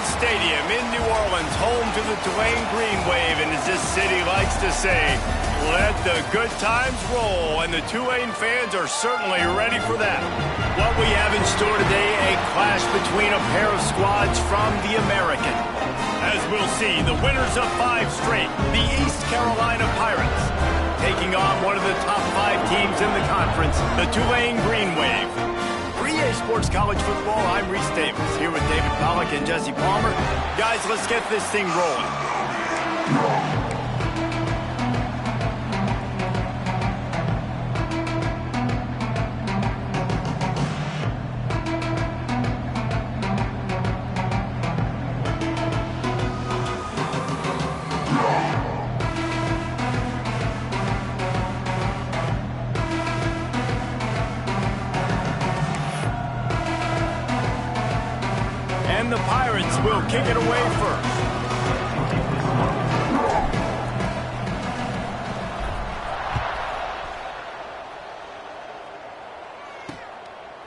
Stadium in New Orleans, home to the Tulane Green Wave, and as this city likes to say, let the good times roll, and the Tulane fans are certainly ready for that. What we have in store today, a clash between a pair of squads from the American. As we'll see, the winners of 5 straight, the East Carolina Pirates, taking on one of the top 5 teams in the conference, the Tulane Green Wave. For EA Sports College Football, I'm Reese Davis, here with David Pollack and Jesse Palmer. Guys, let's get this thing rolling. And the Pirates will kick it away first.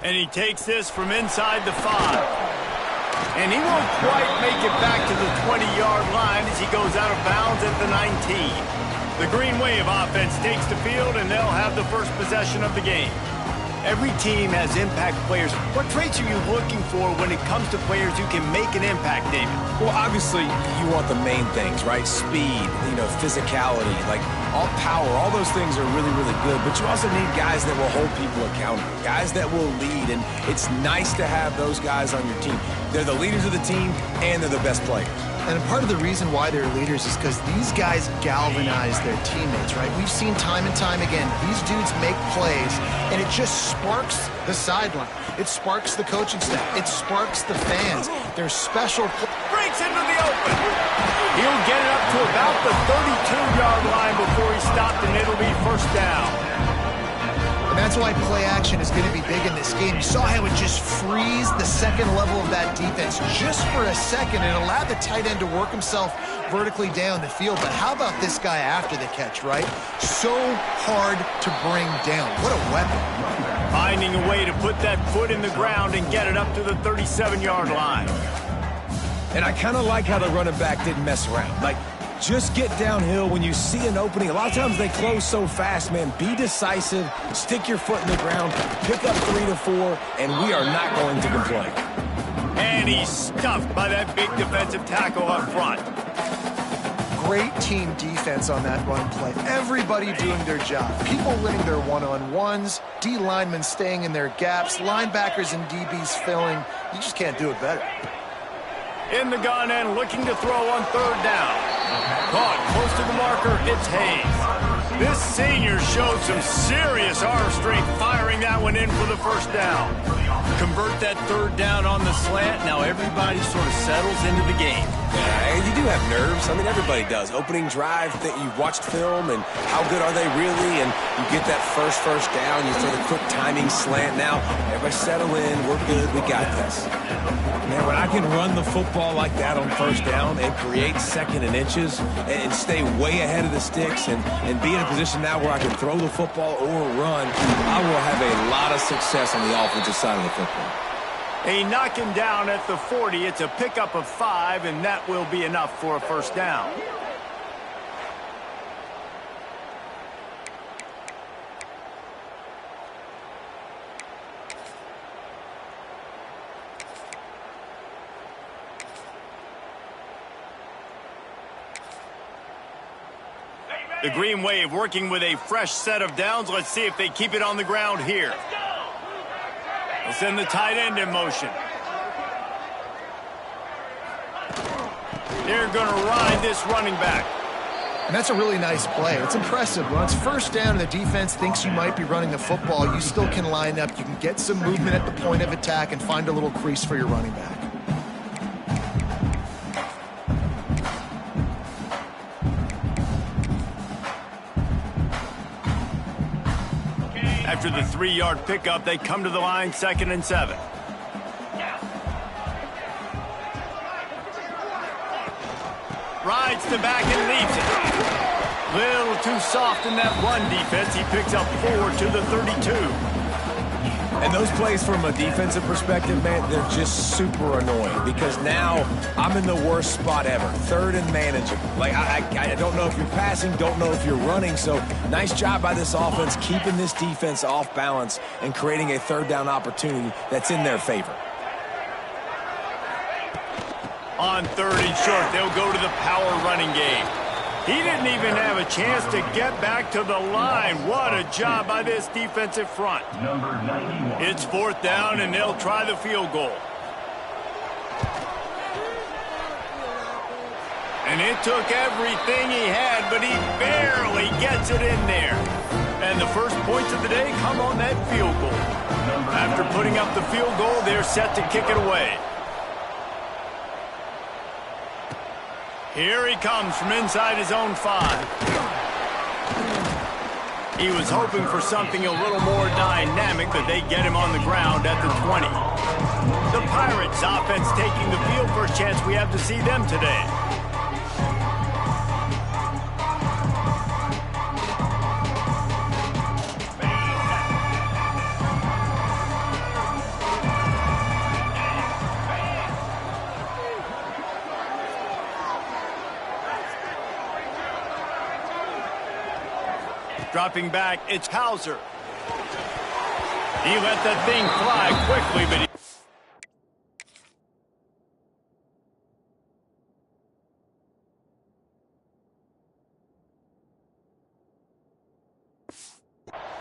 And he takes this from inside the 5. And he won't quite make it back to the 20-yard line as he goes out of bounds at the 19. The Green Wave offense takes the field, and they'll have the first possession of the game. Every team has impact players. What traits are you looking for when it comes to players who can make an impact, David? Well, obviously, you want the main things, right? Speed, physicality, like all power, all those things are really, really good. But you also need guys that will hold people accountable, guys that will lead. And it's nice to have those guys on your team. They're the leaders of the team, and they're the best players. And part of the reason why they're leaders is because these guys galvanize their teammates, right? We've seen time and time again, these dudes make plays, and it just sparks the sideline. It sparks the coaching staff. It sparks the fans. They're special. Breaks into the open. He'll get it up to about the 32-yard line before he's stopped, and it'll be first down. And that's why play action is going to be big in this game. You saw how it just frees the second level of that defense just for a second and allowed the tight end to work himself vertically down the field. But how about this guy after the catch, right? So hard to bring down. What a weapon. Finding a way to put that foot in the ground and get it up to the 37-yard line. And I kind of like how the running back didn't mess around. Like, just get downhill when you see an opening. A lot of times they close so fast, man. Be decisive, stick your foot in the ground, pick up 3 to 4, and we are not going to complain. And he's stuffed by that big defensive tackle up front. Great team defense on that run play. Everybody doing their job. People winning their one-on-ones, D linemen staying in their gaps, linebackers and DBs filling. You just can't do it better. In the gun and looking to throw on 3rd down. Caught close to the marker, it's Hayes. This senior showed some serious arm strength firing that one in for the first down. Convert that 3rd down on the slant. Now everybody sort of settles into the game. Yeah, you do have nerves. I mean, everybody does. Opening drive, that you've watched film, and how good are they really? And you get that first down, you throw the quick timing slant. Now, everybody settle in. We're good. We got this. Man, when I can run the football like that on 1st down and create 2nd and inches and stay way ahead of the sticks and be in a position now where I can throw the football or run, I will have a lot of success on the offensive side of the football. A knocking down at the 40. It's a pickup of 5, and that will be enough for a 1st down. The Green Wave working with a fresh set of downs. Let's see if they keep it on the ground here. They'll send the tight end in motion. They're going to ride this running back. And that's a really nice play. It's impressive. When it's 1st down and the defense thinks you might be running the football, you still can line up. You can get some movement at the point of attack and find a little crease for your running back. After the 3-yard pickup, they come to the line 2nd and 7. Rides the back and leaves it. Little too soft in that run defense. He picks up 4 to the 32. And those plays from a defensive perspective, man, they're just super annoying because now I'm in the worst spot ever. Third and manageable. Like, I don't know if you're passing, don't know if you're running. So nice job by this offense keeping this defense off balance and creating a third down opportunity that's in their favor. On 3rd and short, they'll go to the power running game. He didn't even have a chance to get back to the line. What a job by this defensive front. It's 4th down, and they'll try the field goal. And it took everything he had, but he barely gets it in there. And the first points of the day come on that field goal. After putting up the field goal, they're set to kick it away. Here he comes from inside his own 5. He was hoping for something a little more dynamic, but they get him on the ground at the 20. The Pirates offense taking the field. First chance we have to see them today. Dropping back, it's Hauser. He let that thing fly quickly, but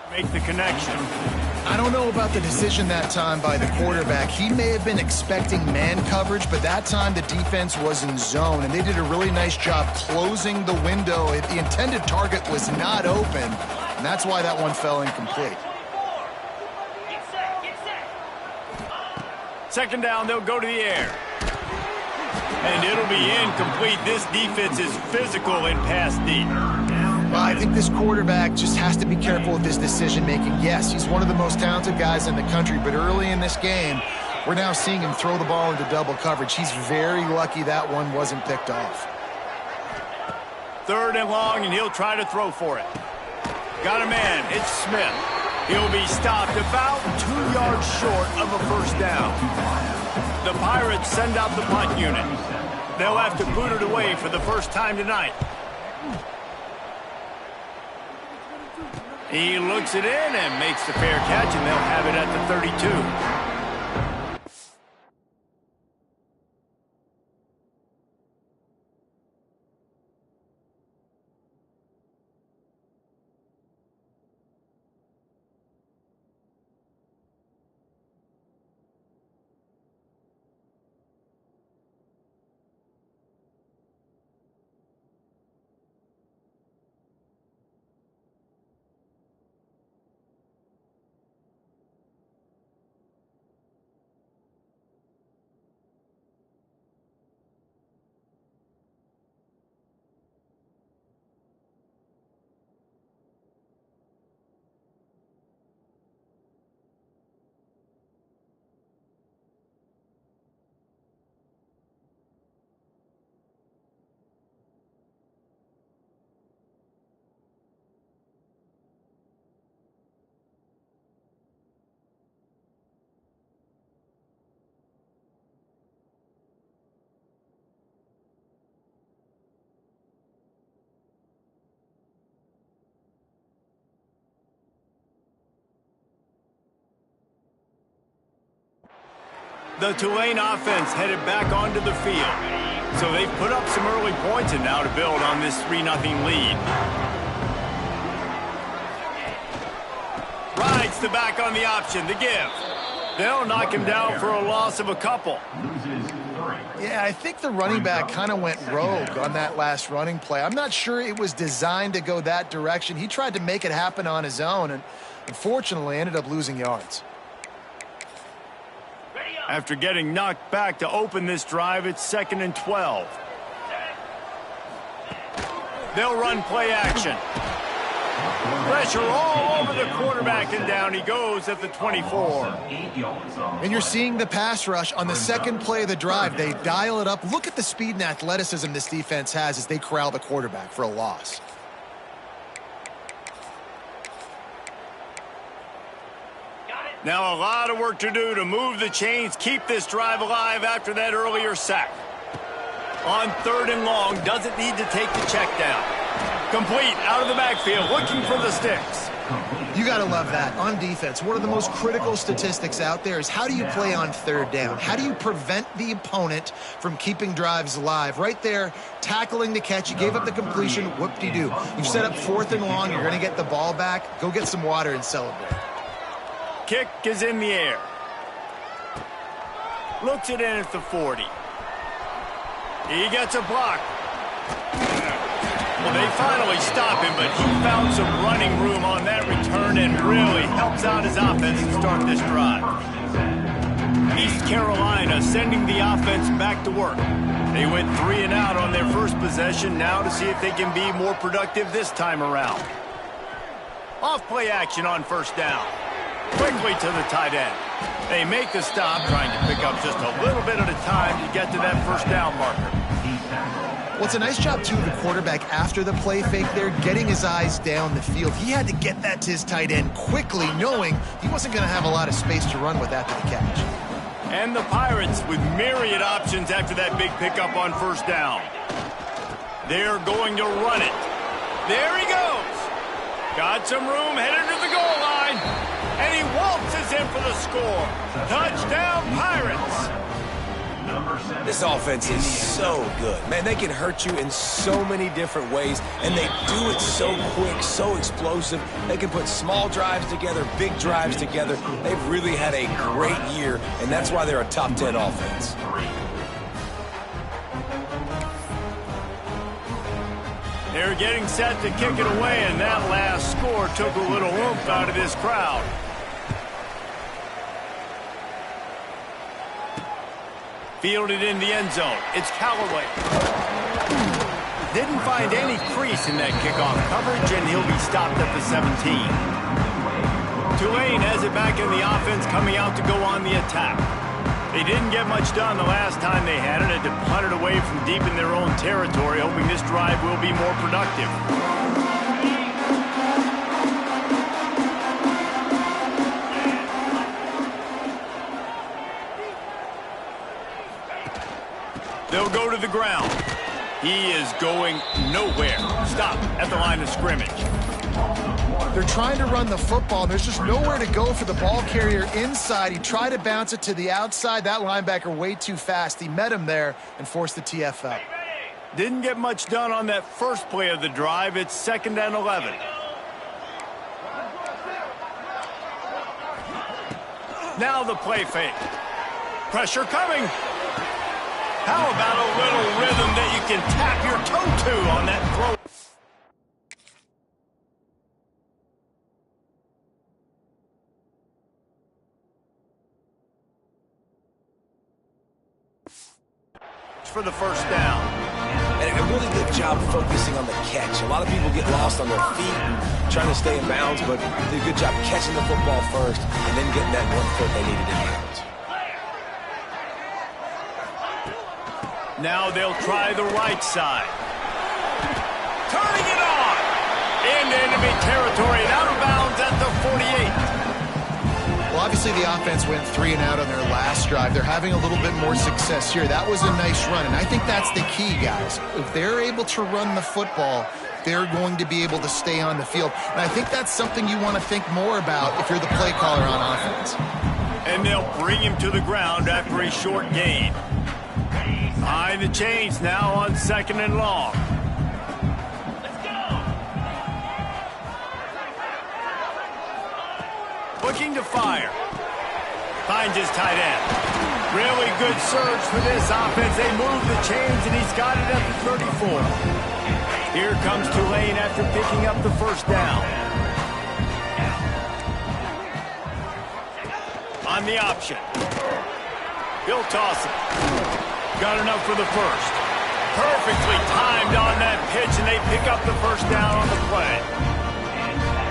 make the connection. I don't know about the decision that time by the quarterback. He may have been expecting man coverage, but that time the defense was in zone, and they did a really nice job closing the window. The intended target was not open, and that's why that one fell incomplete. 2nd down, they'll go to the air. And it'll be incomplete. This defense is physical in pass deep. Well, I think this quarterback just has to be careful with his decision-making. Yes, he's one of the most talented guys in the country, but early in this game, we're now seeing him throw the ball into double coverage. He's very lucky that one wasn't picked off. 3rd and long, and he'll try to throw for it. Got a man. It's Smith. He'll be stopped about 2 yards short of a 1st down. The Pirates send out the punt unit. They'll have to boot it away for the first time tonight. He looks it in and makes the fair catch, and they'll have it at the 32. The Tulane offense headed back onto the field. So they've put up some early points and now to build on this 3-0 lead. Rides the back on the option, the give. They'll knock him down for a loss of a couple. Yeah, I think the running back kind of went rogue on that last running play. I'm not sure it was designed to go that direction. He tried to make it happen on his own and unfortunately ended up losing yards. After getting knocked back to open this drive, it's 2nd and 12. They'll run play action. Pressure all over the quarterback, and down he goes at the 24. And you're seeing the pass rush on the second play of the drive. They dial it up. Look at the speed and athleticism this defense has as they corral the quarterback for a loss. Now a lot of work to do to move the chains, keep this drive alive after that earlier sack. On 3rd and long, doesn't need to take the check down. Complete, out of the backfield, looking for the sticks. You got to love that. On defense, one of the most critical statistics out there is how do you play on 3rd down? How do you prevent the opponent from keeping drives alive? Right there, tackling the catch. You gave up the completion. Whoop-de-doo. You've set up 4th and long. You're going to get the ball back. Go get some water and celebrate. Kick is in the air. Looks it in at the 40. He gets a block. Well, they finally stop him, but he found some running room on that return and really helps out his offense to start this drive. East Carolina sending the offense back to work. They went 3 and out on their first possession, now to see if they can be more productive this time around. Off play action on 1st down. Quickly to the tight end. They make the stop, trying to pick up just a little bit at a time to get to that 1st down marker. Well, it's a nice job, too, of the quarterback after the play fake there, getting his eyes down the field. He had to get that to his tight end quickly, knowing he wasn't going to have a lot of space to run with after the catch. And the Pirates with myriad options after that big pickup on 1st down. They're going to run it. There he goes. Got some room, headed to the goal line. And he waltzes in for the score. Touchdown, Pirates. This offense is so good. Man, they can hurt you in so many different ways, and they do it so quick, so explosive. They can put small drives together, big drives together. They've really had a great year, and that's why they're a top 10 offense. They're getting set to kick it away, and that last score took a little oomph out of this crowd. Fielded in the end zone. It's Callaway. Didn't find any crease in that kickoff coverage, and he'll be stopped at the 17. Tulane has it back in the offense, coming out to go on the attack. They didn't get much done the last time they had it, had to punt it away from deep in their own territory, hoping this drive will be more productive. They'll go to the ground. He is going nowhere. Stop at the line of scrimmage. They're trying to run the football. There's just nowhere to go for the ball carrier inside. He tried to bounce it to the outside. That linebacker way too fast. He met him there and forced the TFL. Didn't get much done on that first play of the drive. It's 2nd and 11. Now the play fake. Pressure coming. How about a little rhythm that you can tap your toe to on that throw? For the 1st down. And a really good job focusing on the catch. A lot of people get lost on their feet and trying to stay in bounds, but they did a good job catching the football first and then getting that 1 foot they needed in bounds. Now they'll try the right side. Turning it on. Into enemy territory and out of bounds at the 48. Well, obviously the offense went 3 and out on their last drive. They're having a little bit more success here. That was a nice run, and I think that's the key, guys. If they're able to run the football, they're going to be able to stay on the field. And I think that's something you want to think more about if you're the play caller on offense. And they'll bring him to the ground after a short gain. Behind the chains now on 2nd and long. Looking to fire. Finds his tight end. Really good surge for this offense. They move the chains, and he's got it at the 34. Here comes Tulane after picking up the 1st down. On the option. He'll toss it. Got enough for the 1st. Perfectly timed on that pitch, and they pick up the 1st down on the play.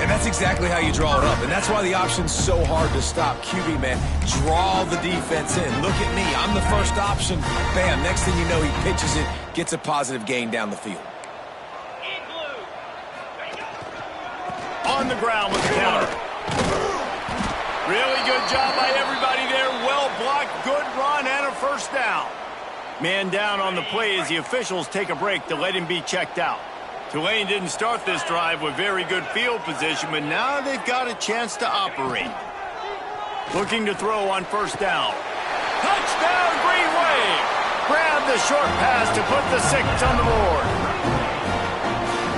And that's exactly how you draw it up. And that's why the option's so hard to stop. QB, man, draw the defense in. Look at me. I'm the first option. Bam. Next thing you know, he pitches it, gets a positive gain down the field. On the ground with the counter. Really good job by everybody there. Well blocked, good run, and a first down. Man down on the play as the officials take a break to let him be checked out. Tulane didn't start this drive with very good field position, but now they've got a chance to operate. Looking to throw on first down. Touchdown, Green Wave! Grab the short pass to put the 6 on the board.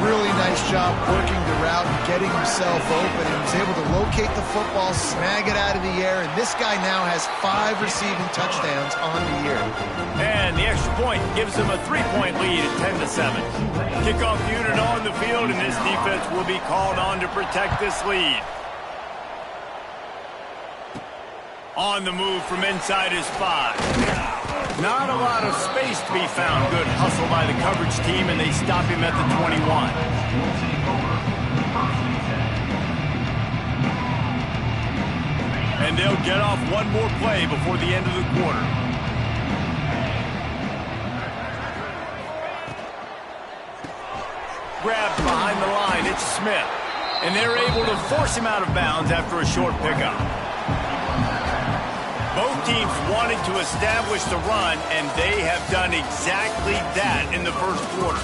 Really nice job working the route and getting himself open. He was able to locate the football, snag it out of the air, and this guy now has 5 receiving touchdowns on the year. And the extra point gives them a 3-point lead at 10-7. Kickoff unit on the field, and this defense will be called on to protect this lead. On the move from inside his 5. Not a lot of space to be found. Good hustle by the coverage team, and they stop him at the 21. And they'll get off one more play before the end of the quarter. Grabbed behind the line, it's Smith. And they're able to force him out of bounds after a short pickup. Both teams wanted to establish the run, and they have done exactly that in the first quarter.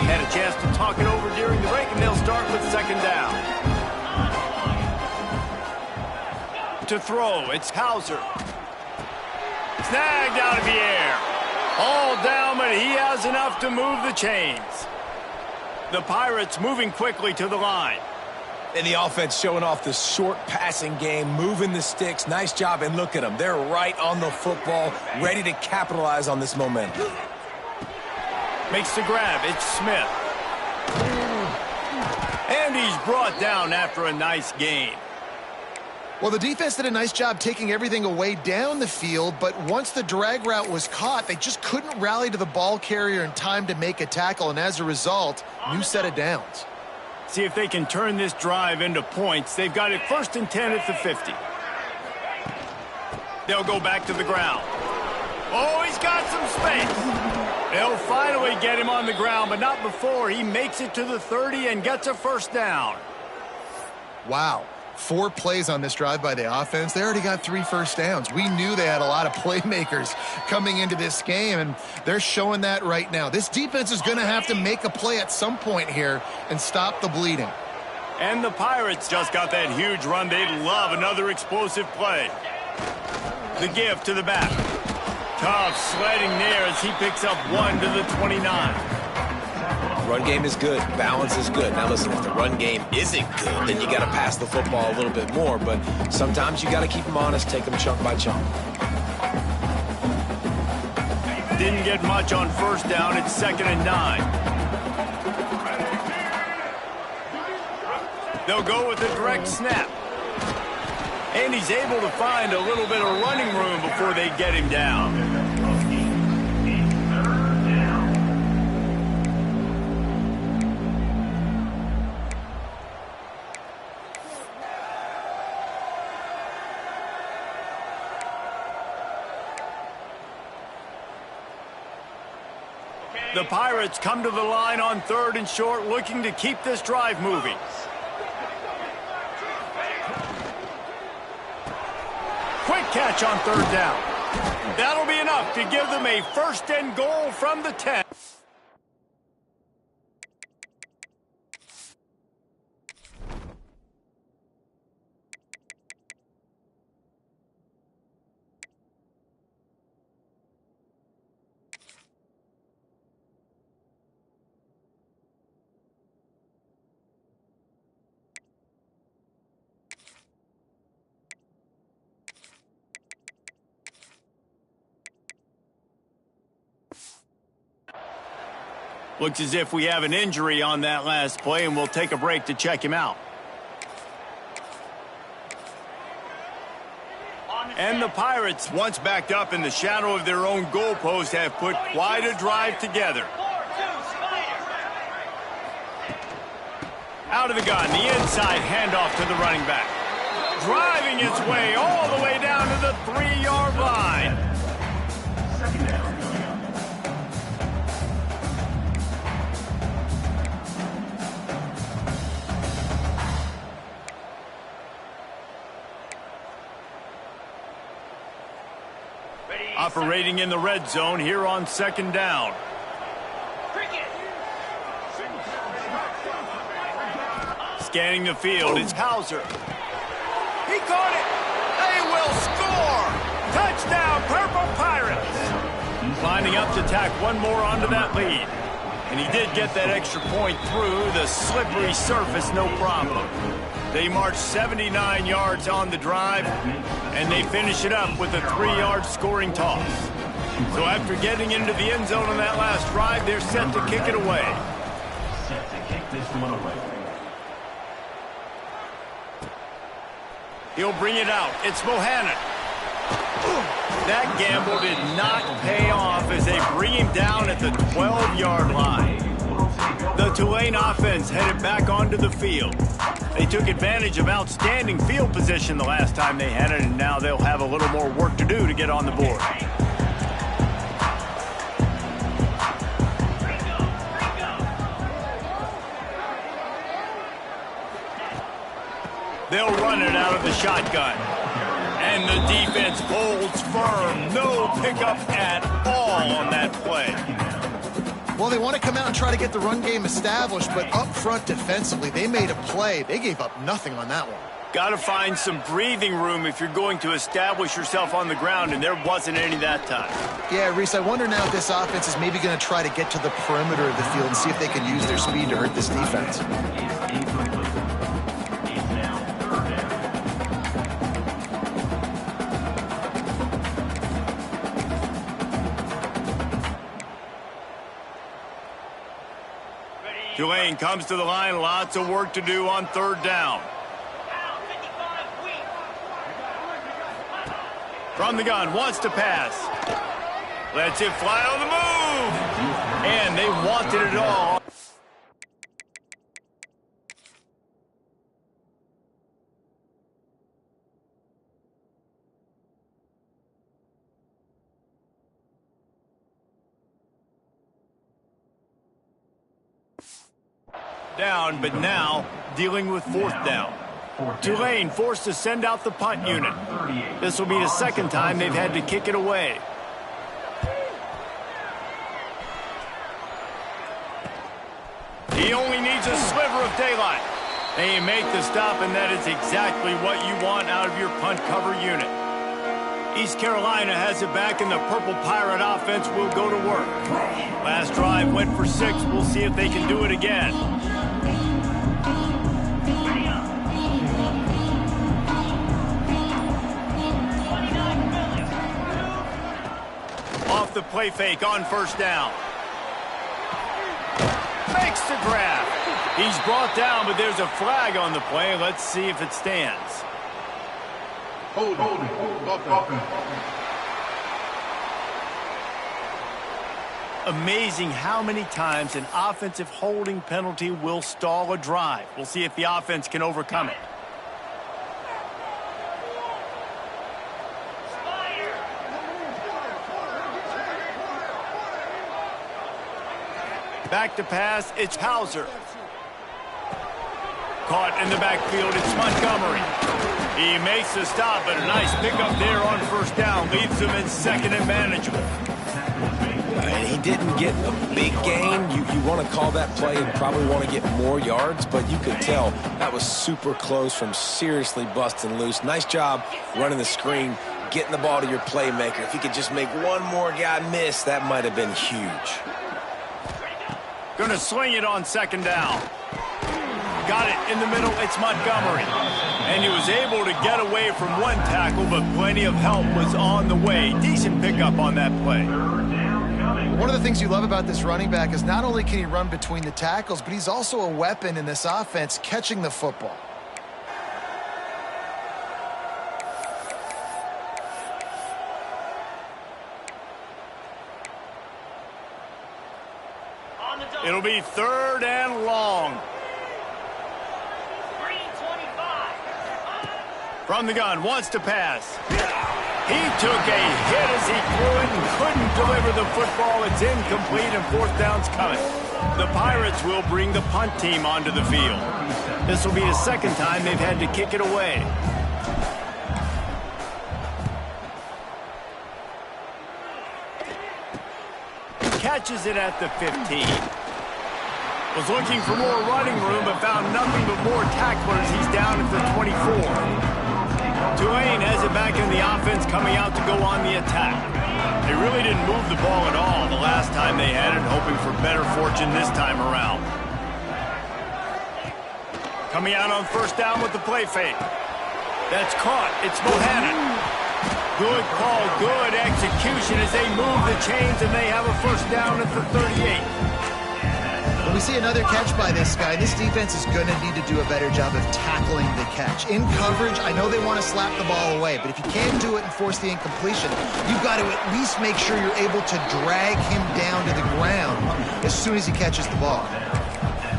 Had a chance to talk it over during the break, and they'll start with second down. To throw, it's Hauser. Snagged out of the air. All down, but he has enough to move the chains. The Pirates moving quickly to the line. And the offense showing off the short passing game, moving the sticks. Nice job, and look at them. They're right on the football, ready to capitalize on this momentum. Makes the grab. It's Smith. And he's brought down after a nice gain. Well, the defense did a nice job taking everything away down the field, but once the drag route was caught, they just couldn't rally to the ball carrier in time to make a tackle, and as a result, new set of downs. See if they can turn this drive into points. They've got it 1st and 10 at the 50. They'll go back to the ground. Oh, he's got some space. They'll finally get him on the ground, but not before he makes it to the 30 and gets a first down. Wow. 4 plays on this drive by the offense. They already got 3 first downs. We knew they had a lot of playmakers coming into this game, and they're showing that right now. This defense is going to have to make a play at some point here and stop the bleeding. And the Pirates just got that huge run. They'd love another explosive play. The give to the back. Tough sledding there as he picks up 1 to the 29. Run game is good. Balance is good. Now, listen, if the run game isn't good, then you got to pass the football a little bit more. But sometimes you got to keep them honest, take them chunk by chunk. Didn't get much on first down. It's 2nd and 9. They'll go with a direct snap. And he's able to find a little bit of running room before they get him down. The Pirates come to the line on 3rd and short, looking to keep this drive moving. Quick catch on 3rd down. That'll be enough to give them a 1st and goal from the 10. Looks as if we have an injury on that last play, and we'll take a break to check him out. And the Pirates, once backed up in the shadow of their own goalpost, have put quite a drive together. Out of the gun, the inside handoff to the running back. Driving its way all the way down to the 3-yard line. Operating in the red zone here on second down. Scanning the field, it's Hauser. He caught it. They will score. Touchdown, Purple Pirates. Lining up to tack one more onto that lead. And he did get that extra point through the slippery surface, no problem. They marched 79 yards on the drive, and they finish it up with a 3-yard scoring toss. So after getting into the end zone on that last drive, they're set to kick it away. Set to kick this one away. He'll bring it out. It's Bohannon. That gamble did not pay off as they bring him down at the 12-yard line. The Tulane offense headed back onto the field. They took advantage of outstanding field position the last time they had it, and now they'll have a little more work to do to get on the board. They'll run it out of the shotgun. And the defense holds firm. No pickup at all on that play. Well, they want to come out and try to get the run game established, but up front defensively, they made a play. They gave up nothing on that one. Got to find some breathing room if you're going to establish yourself on the ground, and there wasn't any that time. Yeah, Reese, I wonder now if this offense is maybe going to try to get to the perimeter of the field and see if they can use their speed to hurt this defense. Tulane comes to the line. Lots of work to do on third down. From the gun, wants to pass. Lets it fly on the move. And they wanted it all. Down, but now dealing with fourth down. Tulane forced to send out the punt unit. This will be the second time they've had to kick it away. He only needs a sliver of daylight. They make the stop, and that is exactly what you want out of your punt cover unit. East Carolina has it back, and the Purple Pirate offense will go to work. Last drive went for 6. We'll see if they can do it again. Off the play fake on first down. Makes the grab. He's brought down, but there's a flag on the play. Let's see if it stands. Hold. Amazing how many times an offensive holding penalty will stall a drive. We'll see if the offense can overcome it. Back to pass, it's Hauser. Caught in the backfield, it's Montgomery. He makes the stop, but a nice pickup there on first down. Leaves him in second and manageable. And he didn't get a big gain. You want to call that play and probably want to get more yards, but you could tell that was super close from seriously busting loose. Nice job running the screen, getting the ball to your playmaker. If he could just make one more guy miss, that might have been huge. Gonna swing it on second down. Got it in the middle, it's Montgomery. And he was able to get away from one tackle, but plenty of help was on the way. Decent pickup on that play. One of the things you love about this running back is not only can he run between the tackles, but he's also a weapon in this offense catching the football. It'll be third and long. From the gun, wants to pass. He took a hit as he threw it and couldn't deliver the football. It's incomplete and fourth down's coming. The Pirates will bring the punt team onto the field. This will be the second time they've had to kick it away. catches it at the 15. Was looking for more running room, but found nothing but more tacklers. He's down at the 24. Tulane has it back in the offense, coming out to go on the attack. They really didn't move the ball at all the last time they had it, hoping for better fortune this time around. Coming out on first down with the play fake. That's caught. It's Bohannon. Good call, good execution as they move the chains, and they have a first down at the 38. When we see another catch by this guy, this defense is going to need to do a better job of tackling the catch. In coverage, I know they want to slap the ball away, but if you can't do it and force the incompletion, you've got to at least make sure you're able to drag him down to the ground as soon as he catches the ball.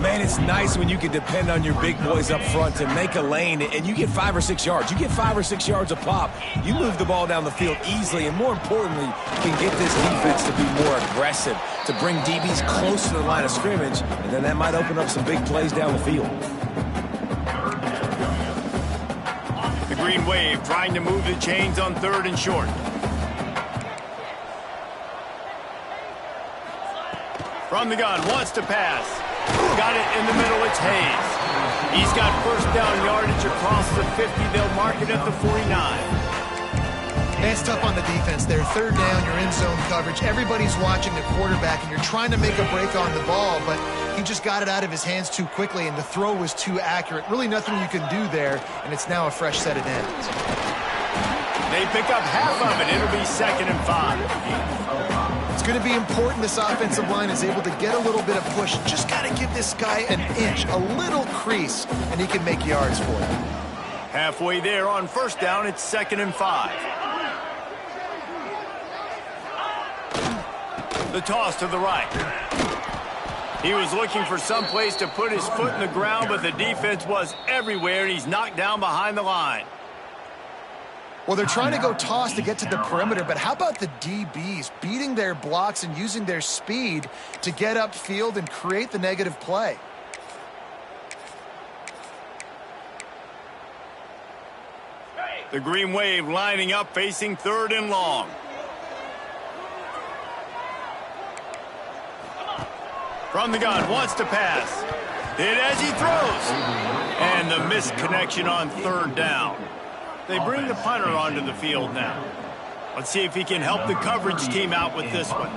Man, it's nice when you can depend on your big boys up front to make a lane, and you get 5 or 6 yards. You get 5 or 6 yards a pop. You move the ball down the field easily, and more importantly, you can get this defense to be more aggressive, to bring DBs close to the line of scrimmage, and then that might open up some big plays down the field. The Green Wave trying to move the chains on 3rd and short. From the gun, wants to pass. Got it in the middle, it's Hayes. He's got first down yardage across the 50. They'll mark it at the 49. It's tough on the defense there. 3rd down, you're in zone coverage. Everybody's watching the quarterback, and you're trying to make a break on the ball, but he just got it out of his hands too quickly, and the throw was too accurate. Really nothing you can do there, and it's now a fresh set of downs. They pick up half of it. It'll be 2nd and 5. It's going to be important this offensive line is able to get a little bit of push. Just got to give this guy an inch, a little crease, and he can make yards for it. Halfway there on first down, it's 2nd and 5. The toss to the right. He was looking for some place to put his foot in the ground, but the defense was everywhere, and he's knocked down behind the line. Well, they're trying to go toss to get to the perimeter, but how about the DBs beating their blocks and using their speed to get upfield and create the negative play? The Green Wave lining up, facing 3rd and long. From the gun, wants to pass. Hit as he throws. And the missed connection on 3rd down. They bring the punter onto the field now. Let's see if he can help the coverage team out with this one.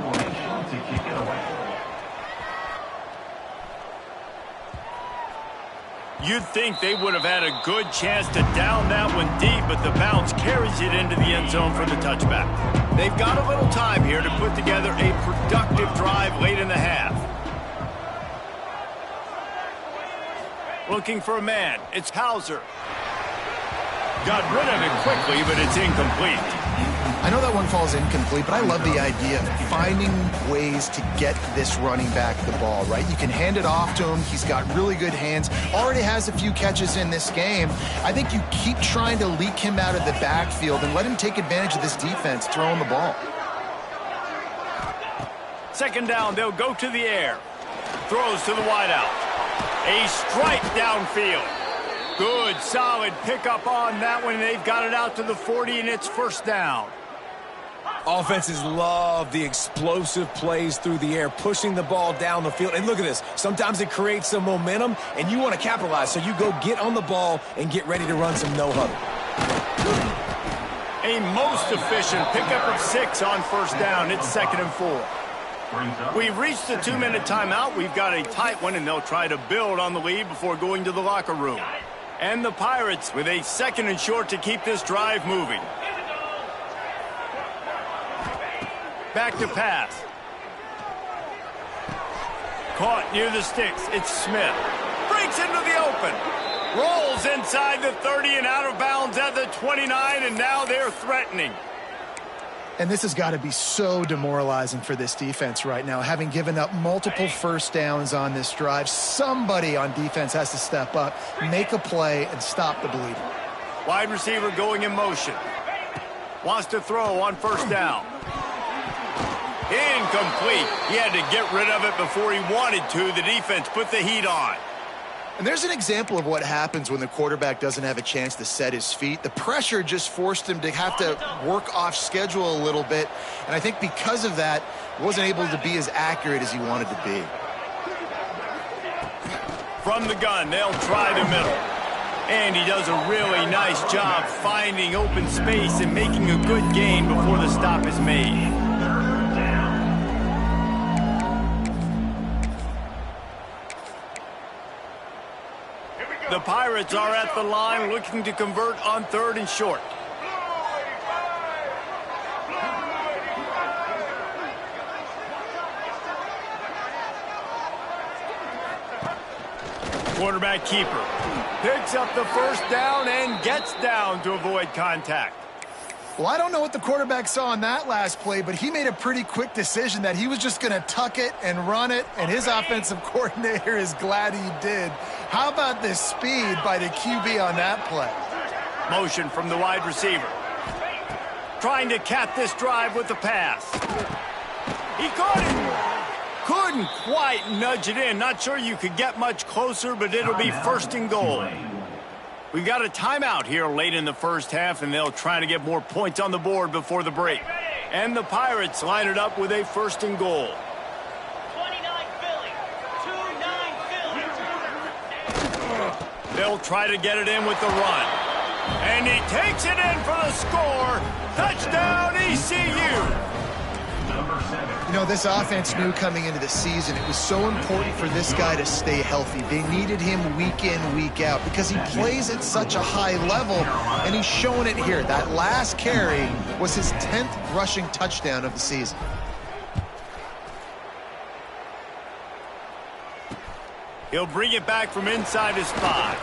You'd think they would have had a good chance to down that one deep, but the bounce carries it into the end zone for the touchback. They've got a little time here to put together a productive drive late in the half. Looking for a man. It's Hauser. Got rid of it quickly, but it's incomplete. I know that one falls incomplete, but I love the idea of finding ways to get this running back the ball, right? You can hand it off to him. He's got really good hands. Already has a few catches in this game. I think you keep trying to leak him out of the backfield and let him take advantage of this defense throwing the ball. 2nd down, they'll go to the air. Throws to the wideout. A strike downfield. Good, solid pickup on that one. They've got it out to the 40, and it's first down. Offenses love the explosive plays through the air, pushing the ball down the field. And look at this. Sometimes it creates some momentum, and you want to capitalize. So you go get on the ball and get ready to run some no-huddle. A most efficient pickup of 6 on first down. It's 2nd and 4. We've reached the 2-minute timeout. We've got a tight one, and they'll try to build on the lead before going to the locker room. And the Pirates with a 2nd and short to keep this drive moving. Back to pass. Caught near the sticks. It's Smith. Breaks into the open. Rolls inside the 30 and out of bounds at the 29, and now they're threatening. And this has got to be so demoralizing for this defense right now. Having given up multiple first downs on this drive, somebody on defense has to step up, make a play, and stop the bleeding. Wide receiver going in motion. Wants to throw on first down. Incomplete. He had to get rid of it before he wanted to. The defense put the heat on. And there's an example of what happens when the quarterback doesn't have a chance to set his feet. The pressure just forced him to have to work off schedule a little bit. And I think because of that, he wasn't able to be as accurate as he wanted to be. From the gun, they'll try the middle. And he does a really nice job finding open space and making a good gain before the stop is made. The Pirates are at the line looking to convert on 3rd and short. Quarterback keeper picks up the first down and gets down to avoid contact. Well, I don't know what the quarterback saw on that last play, but he made a pretty quick decision that he was just going to tuck it and run it, and his offensive coordinator is glad he did. How about the speed by the QB on that play? Motion from the wide receiver. Trying to cap this drive with the pass. He caught it. Couldn't quite nudge it in. Not sure you could get much closer, but it'll be 1st and goal. We've got a timeout here late in the first half, and they'll try to get more points on the board before the break. And the Pirates line it up with a 1st and goal. 29 Philly. 29 Philly. They'll try to get it in with the run. And he takes it in for the score. Touchdown, ECU. You know, this offense knew coming into the season it was so important for this guy to stay healthy. They needed him week in, week out because he plays at such a high level, and he's showing it here. That last carry was his 10th rushing touchdown of the season. He'll bring it back from inside his 5.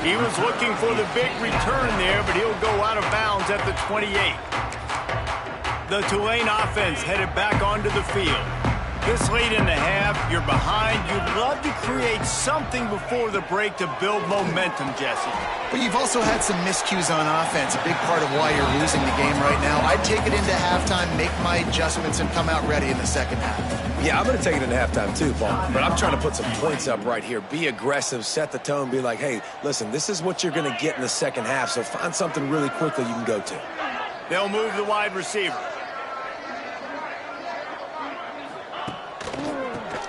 He was looking for the big return there, but he'll go out of bounds at the 28. The Tulane offense headed back onto the field. This late in the half, you're behind. You'd love to create something before the break to build momentum, Jesse. But you've also had some miscues on offense, a big part of why you're losing the game right now. I'd take it into halftime, make my adjustments, and come out ready in the second half. Yeah, I'm going to take it into halftime too, Paul. But I'm trying to put some points up right here. Be aggressive, set the tone, be like, hey, listen, this is what you're going to get in the second half, so find something really quickly you can go to. They'll move the wide receiver.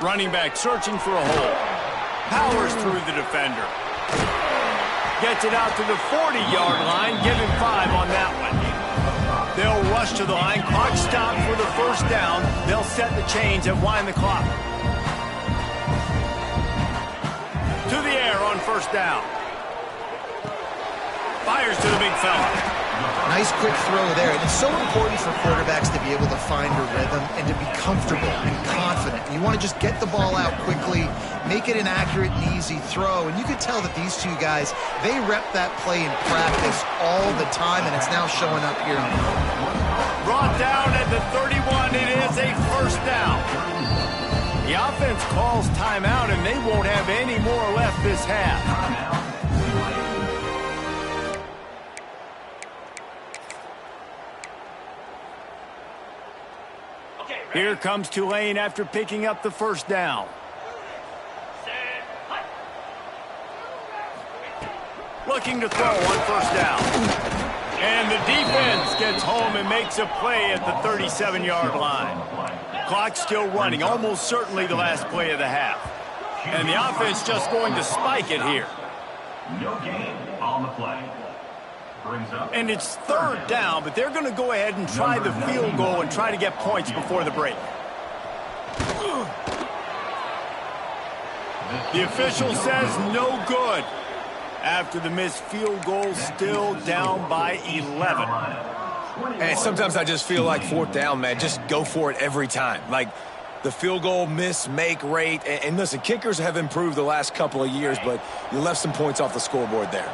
Running back searching for a hole. Powers through the defender. Gets it out to the 40-yard line. Give him 5 on that one. They'll rush to the line. Clock stopped for the first down. They'll set the chains and wind the clock. To the air on first down. Fires to the big fella. Nice quick throw there. And it's so important for quarterbacks to be able to find a rhythm and to be comfortable and confident. You want to just get the ball out quickly, make it an accurate and easy throw. And you could tell that these two guys, they rep that play in practice all the time, and it's now showing up here. Brought down at the 31. It is a first down. The offense calls timeout, and they won't have any more left this half. Here comes Tulane after picking up the first down. Looking to throw on first down. And the defense gets home and makes a play at the 37-yard line. Clock still running, almost certainly the last play of the half. And the offense just going to spike it here. No gain on the play. And it's third down, but they're going to go ahead and try the field goal and try to get points before the break. The official says no good. After the missed field goal, still down by 11. And sometimes I just feel like fourth down, man, just go for it every time. Like the field goal miss-make rate. And listen, kickers have improved the last couple of years, but you left some points off the scoreboard there.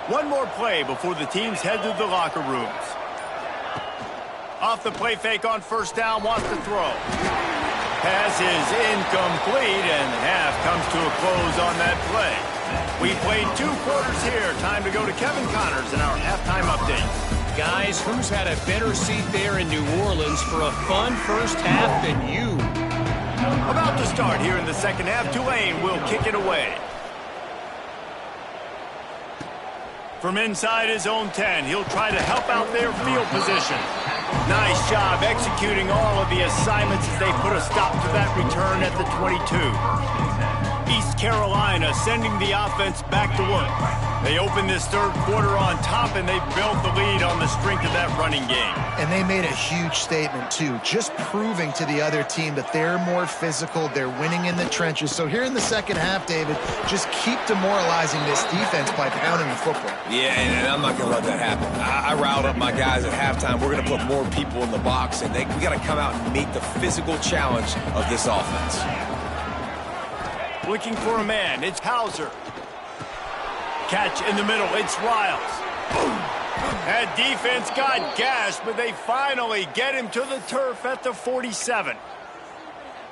One more play before the teams head to the locker rooms. Off the play fake on first down, wants to throw. Pass is incomplete, and half comes to a close on that play. We played 2 quarters here. Time to go to Kevin Connors in our halftime update. Guys, who's had a better seat there in New Orleans for a fun first half than you? About to start here in the second half. Tulane will kick it away. From inside his own 10, he'll try to help out their field position. Nice job executing all of the assignments as they put a stop to that return at the 22. East Carolina sending the offense back to work. They open this third quarter on top, and they built the lead on the strength of that running game. And they made a huge statement, too, just proving to the other team that they're more physical, they're winning in the trenches. So here in the second half, David, just keep demoralizing this defense by pounding the football. Yeah, and I'm not going to let that happen. I riled up my guys at halftime. We're going to put more people in the box, and we got to come out and meet the physical challenge of this offense. Looking for a man, it's Hauser. Catch in the middle, it's Riles. That defense got gashed, but they finally get him to the turf at the 47.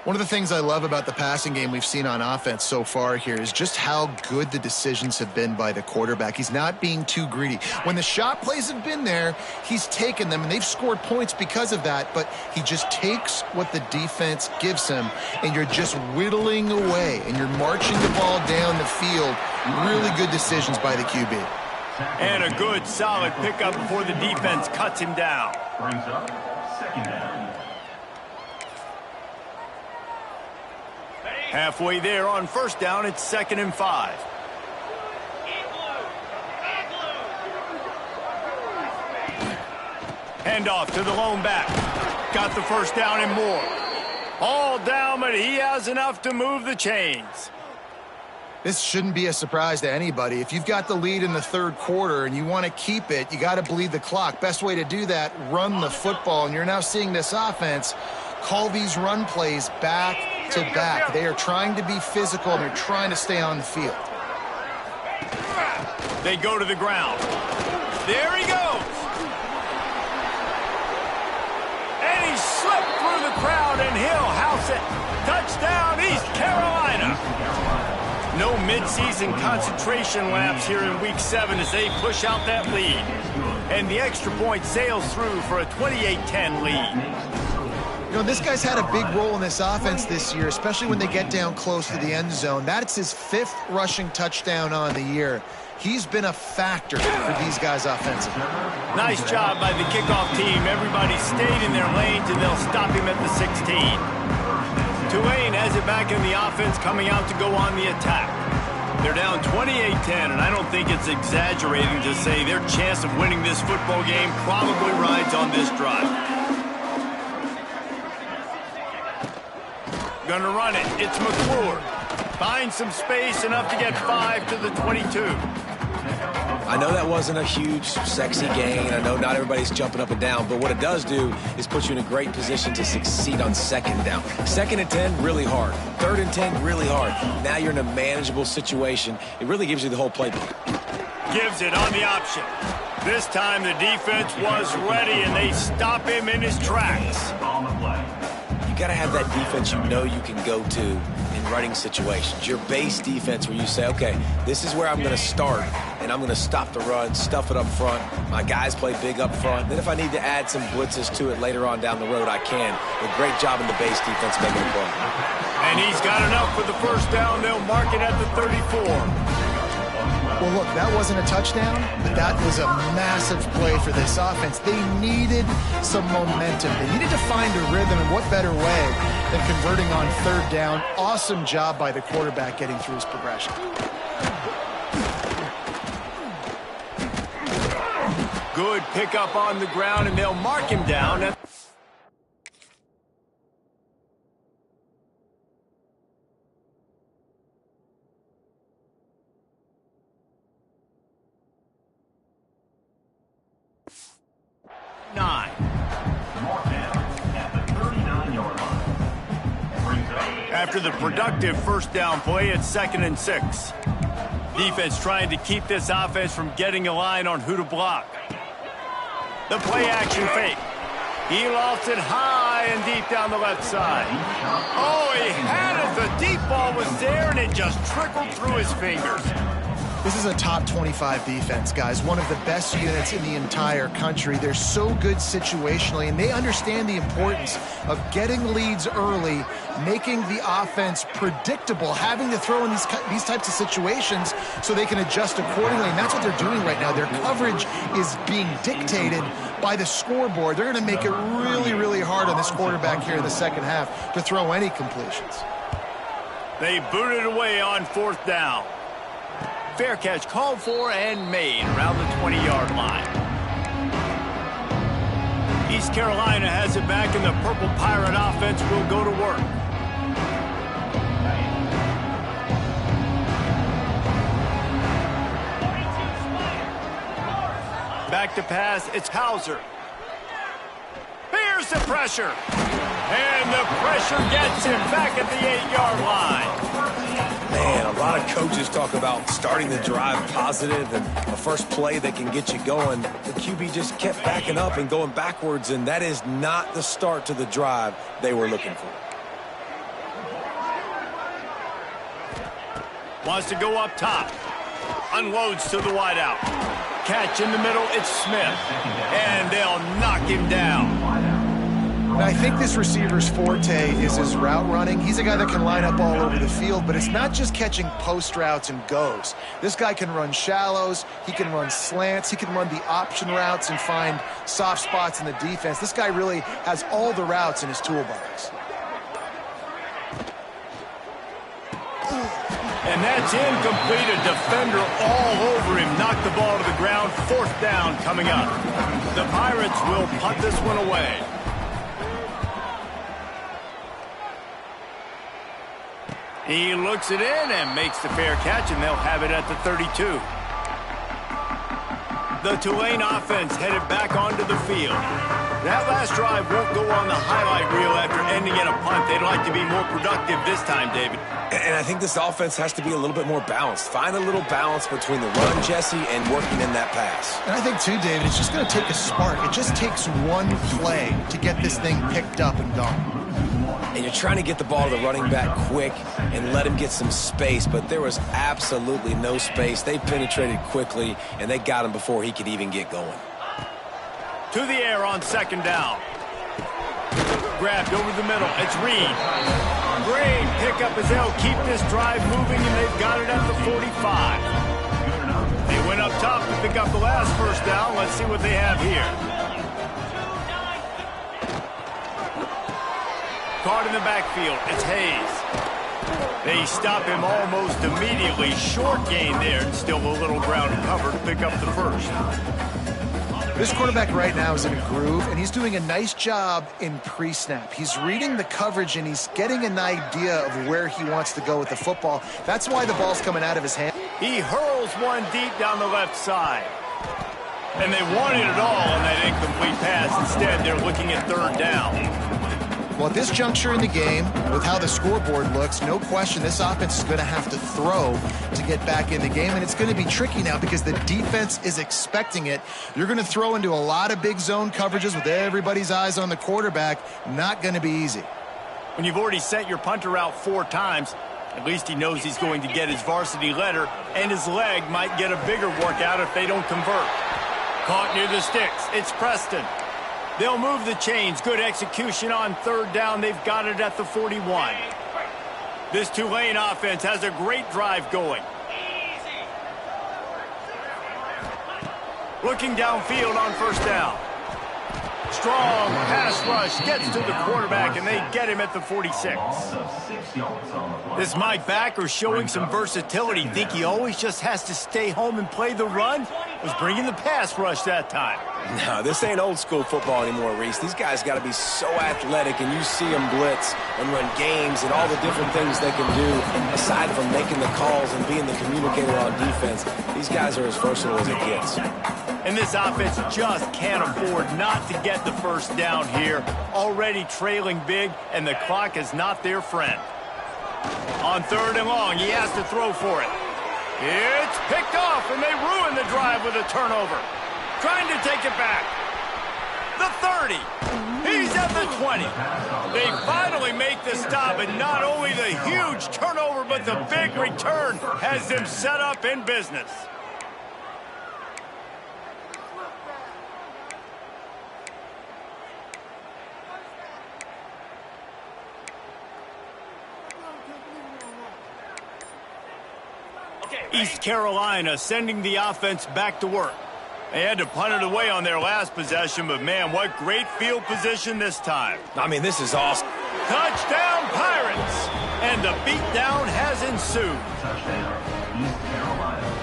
One of the things I love about the passing game we've seen on offense so far here is just how good the decisions have been by the quarterback. He's not being too greedy. When the shot plays have been there, he's taken them, and they've scored points because of that, but he just takes what the defense gives him, and you're just whittling away, and you're marching the ball down the field. Really good decisions by the QB. And a good, solid pickup before the defense cuts him down. Brings up second down. Halfway there on first down, it's 2nd and 5. Handoff to the lone back. Got the first down and more. All down, but he has enough to move the chains. This shouldn't be a surprise to anybody. If you've got the lead in the third quarter and you want to keep it, you got to bleed the clock. Best way to do that, run the football. And you're now seeing this offense call these run plays back to back. They are trying to be physical, and they're trying to stay on the field. They go to the ground. There he goes. And he slipped through the crowd, and he'll house it. Touchdown, East Carolina. No midseason concentration laps here in Week 7 as they push out that lead. And the extra point sails through for a 28-10 lead. You know, this guy's had a big role in this offense this year, especially when they get down close to the end zone. That's his 5th rushing touchdown on the year. He's been a factor for these guys offensively. Nice job by the kickoff team. Everybody stayed in their lanes, and they'll stop him at the 16. Tulane has it back in the offense, coming out to go on the attack. They're down 28-10, and I don't think it's exaggerating to say their chance of winning this football game probably rides on this drive. Gonna run it. It's McClure. Finds some space, enough to get 5 to the 22. I know that wasn't a huge, sexy gain. I know not everybody's jumping up and down, but what it does do is put you in a great position to succeed on 2nd down. 2nd and 10, really hard. 3rd and 10, really hard. Now you're in a manageable situation. It really gives you the whole playbook. Gives it on the option. This time the defense was ready, and they stop him in his tracks. On the play. You got to have that defense you know you can go to in running situations. Your base defense where you say, okay, this is where I'm going to start, and I'm going to stop the run, stuff it up front. My guys play big up front. Then if I need to add some blitzes to it later on down the road, I can. A great job in the base defense making a play. And he's got enough for the first down. They'll mark it at the 34. Well, look, that wasn't a touchdown, but that was a massive play for this offense. They needed some momentum. They needed to find a rhythm, and what better way than converting on 3rd down. Awesome job by the quarterback getting through his progression. Good pickup on the ground, and they'll mark him down at after the productive first down play, it's 2nd and 6. Defense trying to keep this offense from getting a line on who to block. The play action fake. He lost it high and deep down the left side. Oh, he had it. The deep ball was there, and it just trickled through his fingers. This is a top 25 defense, guys. One of the best units in the entire country. They're so good situationally, and they understand the importance of getting leads early, making the offense predictable, having to throw in these types of situations so they can adjust accordingly, and that's what they're doing right now. Their coverage is being dictated by the scoreboard. They're going to make it really, really hard on this quarterback here in the second half to throw any completions. They booted away on 4th down. Fair catch called for and made around the 20-yard line. East Carolina has it back, and the Purple Pirate offense will go to work. Back to pass, it's Hauser. Here's the pressure. And the pressure gets him back at the 8-yard line. Man, a lot of coaches talk about starting the drive positive and a first play that can get you going. The QB just kept backing up and going backwards, and that is not the start to the drive they were looking for. Wants to go up top. Unloads to the wideout. Catch in the middle, it's Smith. And they'll knock him down. And I think this receiver's forte is his route running. He's a guy that can line up all over the field, but it's not just catching post routes and goes. This guy can run shallows, he can run slants, he can run the option routes and find soft spots in the defense. This guy really has all the routes in his toolbox. And that's incomplete. A defender all over him. Knocked the ball to the ground. 4th down coming up. The Pirates will punt this one away. He looks it in and makes the fair catch, and they'll have it at the 32. The Tulane offense headed back onto the field. That last drive won't go on the highlight reel after ending in a punt. They'd like to be more productive this time, David. And I think this offense has to be a little bit more balanced. Find a little balance between the run, Jesse, and working in that pass. And I think, too, David, it's just going to take a spark. It just takes one play to get this thing picked up and going. And you're trying to get the ball to the running back quick and let him get some space, but there was absolutely no space. They penetrated quickly, and they got him before he could even get going. To the air on 2nd down. Grabbed over the middle. It's Reed. Great pickup as they'll keep this drive moving, and they've got it at the 45. They went up top to pick up the last 1st down. Let's see what they have here. Caught in the backfield. It's Hayes. They stop him almost immediately. Short gain there, and still a little ground to cover to pick up the 1st. This quarterback right now is in a groove, and he's doing a nice job in pre-snap. He's reading the coverage, and he's getting an idea of where he wants to go with the football. That's why the ball's coming out of his hand. He hurls one deep down the left side. And they wanted it all on that incomplete pass. Instead, they're looking at 3rd down. Well, at this juncture in the game, with how the scoreboard looks, no question this offense is going to have to throw to get back in the game, and it's going to be tricky now because the defense is expecting it. You're going to throw into a lot of big zone coverages with everybody's eyes on the quarterback. Not going to be easy. When you've already sent your punter out 4 times, at least he knows he's going to get his varsity letter, and his leg might get a bigger workout if they don't convert. Caught near the sticks. It's Preston. They'll move the chains. Good execution on 3rd down. They've got it at the 41. This Tulane offense has a great drive going. Looking downfield on 1st down. Strong pass rush gets to the quarterback, and they get him at the 46. This Mike Backer showing some versatility. Think he always just has to stay home and play the run? Was bringing the pass rush that time. No, this ain't old school football anymore, Reese. These guys got to be so athletic, and you see them blitz and run games and all the different things they can do aside from making the calls and being the communicator on defense. These guys are as versatile as it gets. And this offense just can't afford not to get the 1st down here. Already trailing big, and the clock is not their friend. On 3rd and long, he has to throw for it. It's picked off, and they ruin the drive with a turnover. Trying to take it back. The 30. He's at the 20. They finally make the stop, and not only the huge turnover, but the big return has them set up in business. East Carolina sending the offense back to work. They had to punt it away on their last possession, but man, what great field position this time. I mean, this is awesome. Touchdown, Pirates! And the beatdown has ensued.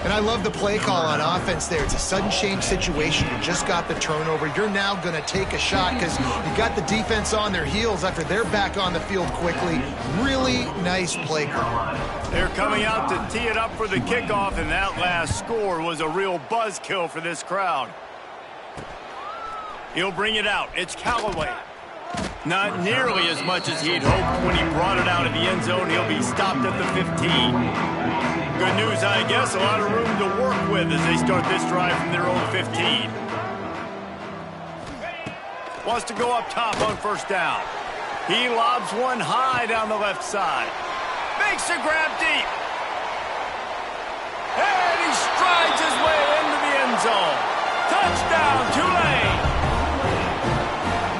And I love the play call on offense there. It's a sudden change situation. You just got the turnover. You're now going to take a shot because you got the defense on their heels after they're back on the field quickly. Really nice play call. They're coming out to tee it up for the kickoff, and that last score was a real buzzkill for this crowd. He'll bring it out. It's Callaway. Not nearly as much as he'd hoped when he brought it out of the end zone. He'll be stopped at the 15. Good news, I guess. A lot of room to work with as they start this drive from their own 15. Wants to go up top on first down. He lobs one high down the left side. Makes a grab deep. And he strides his way into the end zone. Touchdown, Tulane.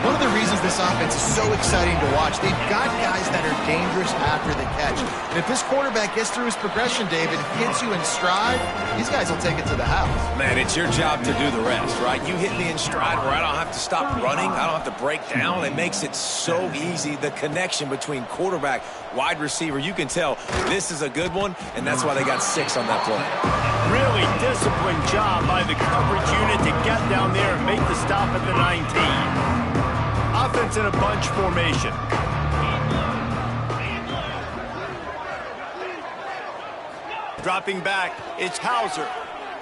One of the reasons this offense is so exciting to watch, they've got guys that are dangerous after the catch. And if this quarterback gets through his progression, David, hits you in stride, these guys will take it to the house. Man, it's your job to do the rest, right? You hit me in stride where I don't have to stop running. I don't have to break down. It makes it so easy. The connection between quarterback, wide receiver, you can tell this is a good one, and that's why they got 6 on that play. Really disciplined job by the coverage unit to get down there and make the stop at the 19. Offense in a bunch formation. Dropping back, it's Hauser.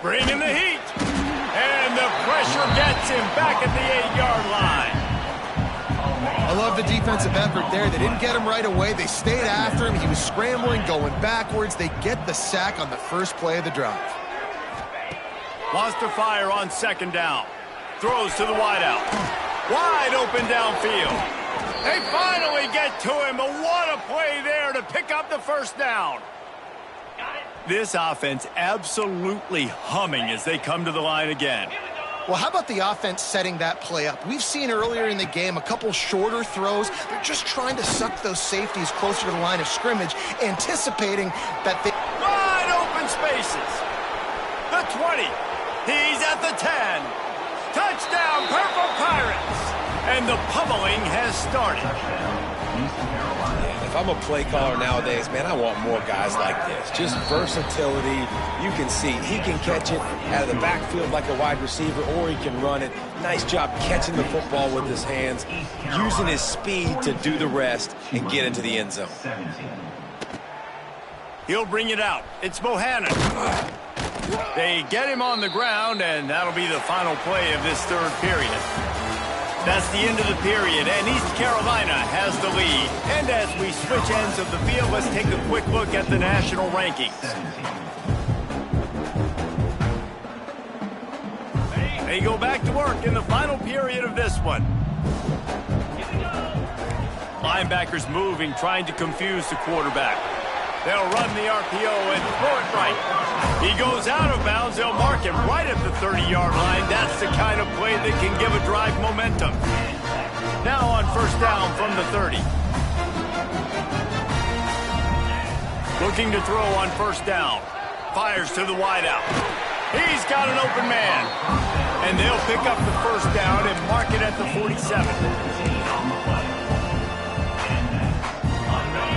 Bringing the heat. And the pressure gets him back at the 8-yard line. I love the defensive effort there. They didn't get him right away. They stayed after him. He was scrambling, going backwards. They get the sack on the first play of the drive. Wants to fire on second down. Throws to the wideout. Wide open downfield. They finally get to him, but what a play there to pick up the first down. This offense absolutely humming as they come to the line again. Well, how about the offense setting that play up? We've seen earlier in the game a couple shorter throws. They're just trying to suck those safeties closer to the line of scrimmage, anticipating that they... Wide open spaces. The 20. He's at the 10. Touchdown, Purple Pirates! And the pummeling has started. If I'm a play caller nowadays, man, I want more guys like this. Just versatility. You can see he can catch it out of the backfield like a wide receiver, or he can run it. Nice job catching the football with his hands, using his speed to do the rest and get into the end zone. He'll bring it out. It's Bohannon. They get him on the ground, and that'll be the final play of this third period. That's the end of the period, and East Carolina has the lead. And as we switch ends of the field, let's take a quick look at the national rankings. They go back to work in the final period of this one. Linebackers moving, trying to confuse the quarterback. They'll run the RPO and throw it right. He goes out of bounds. They'll mark him right at the 30-yard line. That's the kind of play that can give a drive momentum. Now on first down from the 30. Looking to throw on first down. Fires to the wideout. He's got an open man. And they'll pick up the first down and mark it at the 47.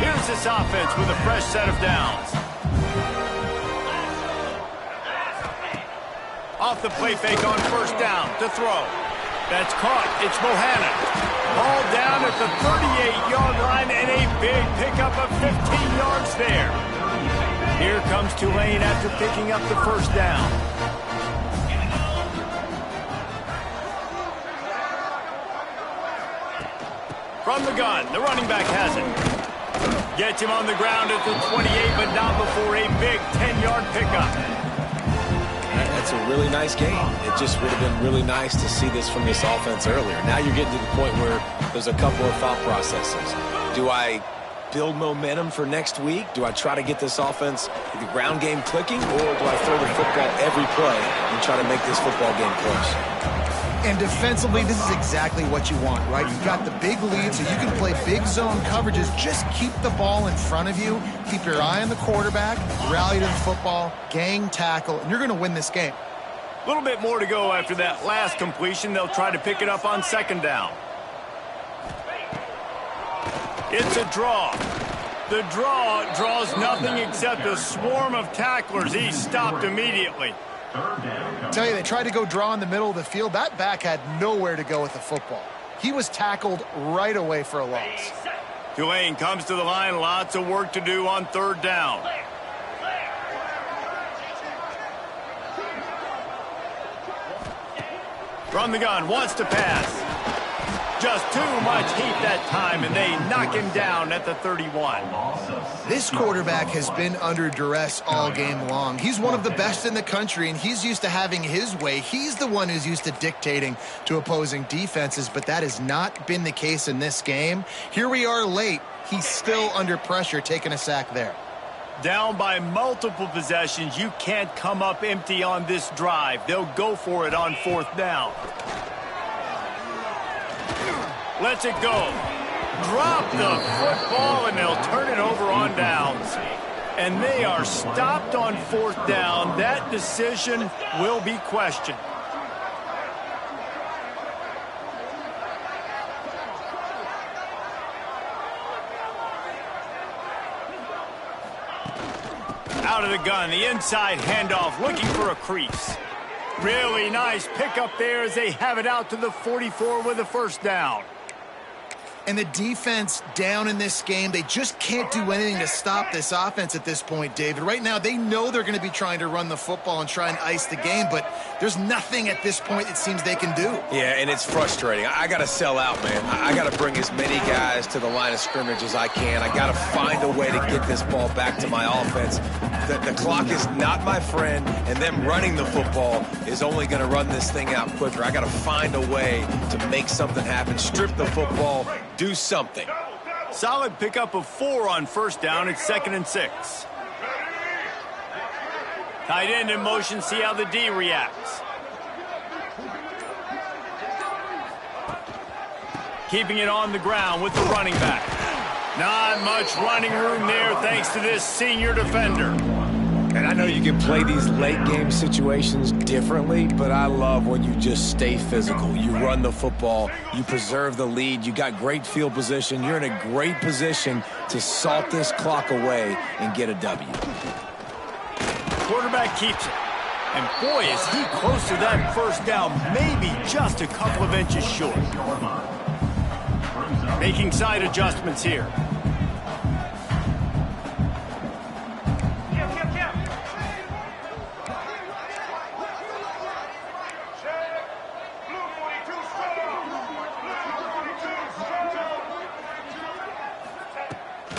Here's this offense with a fresh set of downs. Off the play fake on first down to throw. That's caught. It's Bohannon. Ball down at the 38-yard line and a big pickup of 15 yards there. Here comes Tulane after picking up the first down. From the gun, the running back has it. Gets him on the ground at the 28, but not before a big 10-yard pickup. That's a really nice game. It just would have been really nice to see this from this offense earlier. Now you're getting to the point where there's a couple of thought processes. Do I build momentum for next week? Do I try to get this offense, the ground game clicking, or do I throw the football every play and try to make this football game close? And defensively, this is exactly what you want, right? You've got the big lead, so you can play big zone coverages. Just keep the ball in front of you. Keep your eye on the quarterback, rally to the football, gang tackle, and you're going to win this game. A little bit more to go after that last completion. They'll try to pick it up on second down. It's a draw. The draw draws nothing except a swarm of tacklers. He's stopped immediately. I tell you, they tried to go draw in the middle of the field. That back had nowhere to go with the football. He was tackled right away for a loss. Tulane comes to the line. Lots of work to do on third down. From the gun, wants to pass. Just too much heat that time, and they knock him down at the 31. This quarterback has been under duress all game long. He's one of the best in the country, and he's used to having his way. He's the one who's used to dictating to opposing defenses, but that has not been the case in this game. Here we are late. He's still under pressure, taking a sack there. Down by multiple possessions. You can't come up empty on this drive. They'll go for it on fourth down. Lets it go. Drop the football, and they'll turn it over on downs. And they are stopped on fourth down. That decision will be questioned. Out of the gun, the inside handoff, looking for a crease. Really nice pickup there as they have it out to the 44 with a first down. And the defense down in this game, they just can't do anything to stop this offense at this point, David. Right now, they know they're going to be trying to run the football and try and ice the game, but there's nothing at this point it seems they can do. Yeah, and it's frustrating. I got to sell out, man. I got to bring as many guys to the line of scrimmage as I can. I got to find a way to get this ball back to my offense. The clock is not my friend, and them running the football is only going to run this thing out quicker. I got to find a way to make something happen, strip the football, do something. Solid pickup of 4 on first down. It's 2nd and 6. Tight end in motion. See how the D reacts. Keeping it on the ground with the running back. Not much running room there thanks to this senior defender. And I know you can play these late game situations differently, but I love when you just stay physical. You run the football, you preserve the lead, you got great field position, you're in a great position to salt this clock away and get a W. Quarterback keeps it. And boy, is he close to that first down, maybe just a couple of inches short. Making side adjustments here.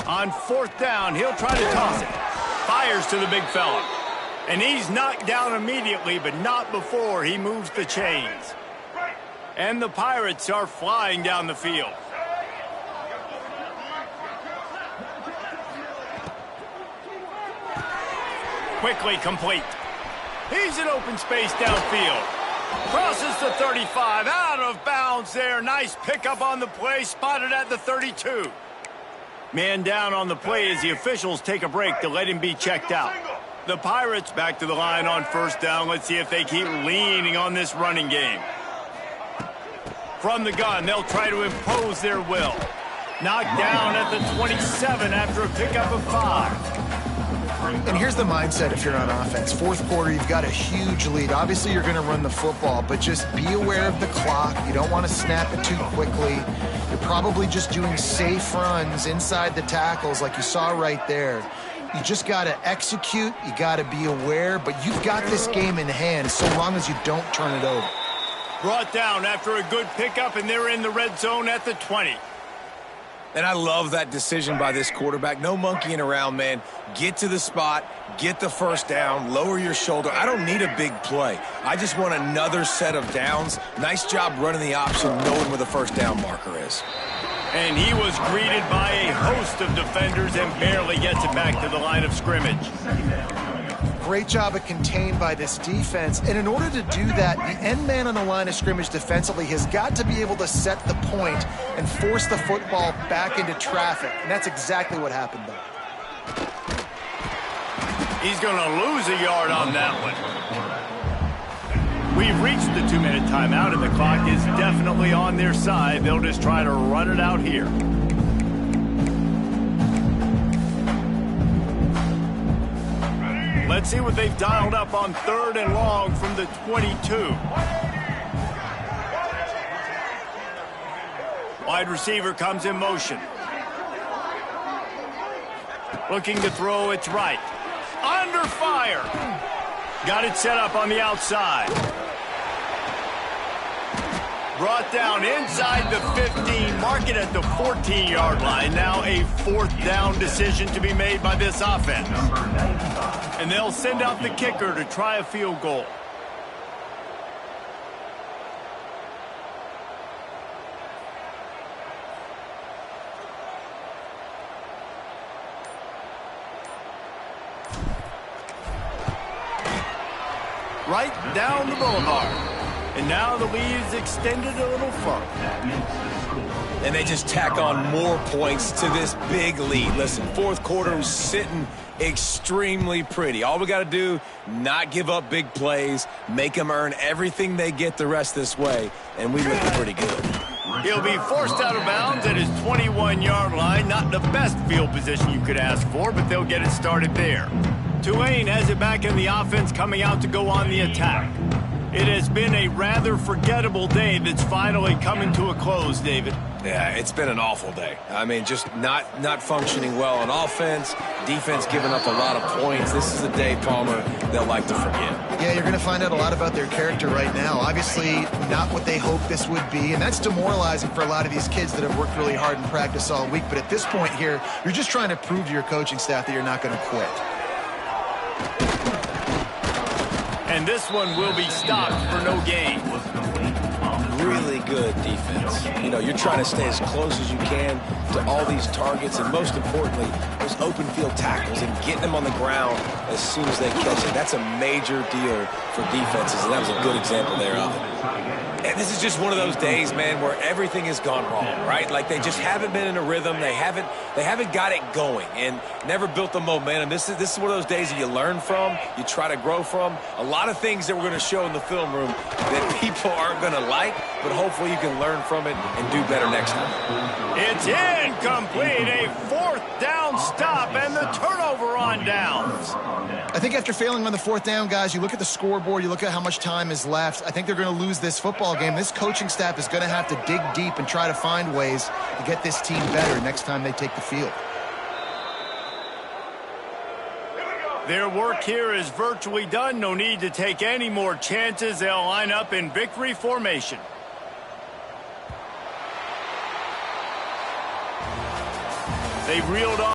On fourth down, he'll try to toss it. Fires to the big fella. And he's knocked down immediately, but not before he moves the chains. And the Pirates are flying down the field. Quickly complete. He's in open space downfield. Crosses the 35, out of bounds there. Nice pickup on the play, spotted at the 32. Man down on the play as the officials take a break to let him be checked out. The Pirates back to the line on first down. Let's see if they keep leaning on this running game. From the gun, they'll try to impose their will. Knocked down at the 27 after a pickup of 5. And here's the mindset if you're on offense. Fourth quarter, you've got a huge lead. Obviously, you're going to run the football, but just be aware of the clock. You don't want to snap it too quickly. You're probably just doing safe runs inside the tackles like you saw right there. You just got to execute. You got to be aware, but you've got this game in hand so long as you don't turn it over. Brought down after a good pickup, and they're in the red zone at the 20. And I love that decision by this quarterback. No monkeying around, man. Get to the spot, get the first down, lower your shoulder. I don't need a big play. I just want another set of downs. Nice job running the option, knowing where the first down marker is. And he was greeted by a host of defenders and barely gets it back to the line of scrimmage. Great job of contained by this defense. And in order to do that, the end man on the line of scrimmage defensively has got to be able to set the point and force the football back into traffic. And that's exactly what happened there. He's going to lose a yard on that one. We've reached the 2-minute timeout, and the clock is definitely on their side. They'll just try to run it out here. Let's see what they've dialed up on 3rd and long from the 22. Wide receiver comes in motion. Looking to throw, it's right. Under fire. Got it set up on the outside. Brought down inside the 15, mark it at the 14-yard line. Now a 4th down decision to be made by this offense. And they'll send out the kicker to try a field goal. Right down the boulevard. And now the lead is extended a little further. And they just tack on more points to this big lead. Listen, 4th quarter was sitting extremely pretty. All we got to do, not give up big plays, make them earn everything they get the rest this way, and we look pretty good. He'll be forced out of bounds at his 21-yard line. Not the best field position you could ask for, but they'll get it started there. Tulane has it back in the offense, coming out to go on the attack. It has been a rather forgettable day that's finally coming to a close, David. Yeah, it's been an awful day. I mean, just not functioning well on offense, defense giving up a lot of points. This is a day, Palmer, they'll like to forget. Yeah, you're going to find out a lot about their character right now. Obviously, not what they hoped this would be, and that's demoralizing for a lot of these kids that have worked really hard in practice all week. But at this point here, you're just trying to prove to your coaching staff that you're not going to quit. And this one will be stopped for no gain. Really good defense. You know, you're trying to stay as close as you can to all these targets, and most importantly, those open field tackles and getting them on the ground as soon as they catch it. That's a major deal for defenses, and that was a good example there of it. And this is just one of those days, man, where everything has gone wrong, right? Like they just haven't been in a rhythm. They haven't got it going and never built the momentum. This is one of those days that you learn from, you try to grow from. A lot of things that we're going to show in the film room that people aren't going to like, but hopefully you can learn from it and do better next time. It's incomplete. A 4th down stop and the turnover on downs. I think after failing on the 4th down, guys, you look at the scoreboard, you look at how much time is left. I think they're going to lose this football game. This coaching staff is going to have to dig deep and try to find ways to get this team better next time they take the field. Their work here is virtually done. No need to take any more chances. They'll line up in victory formation. They've reeled off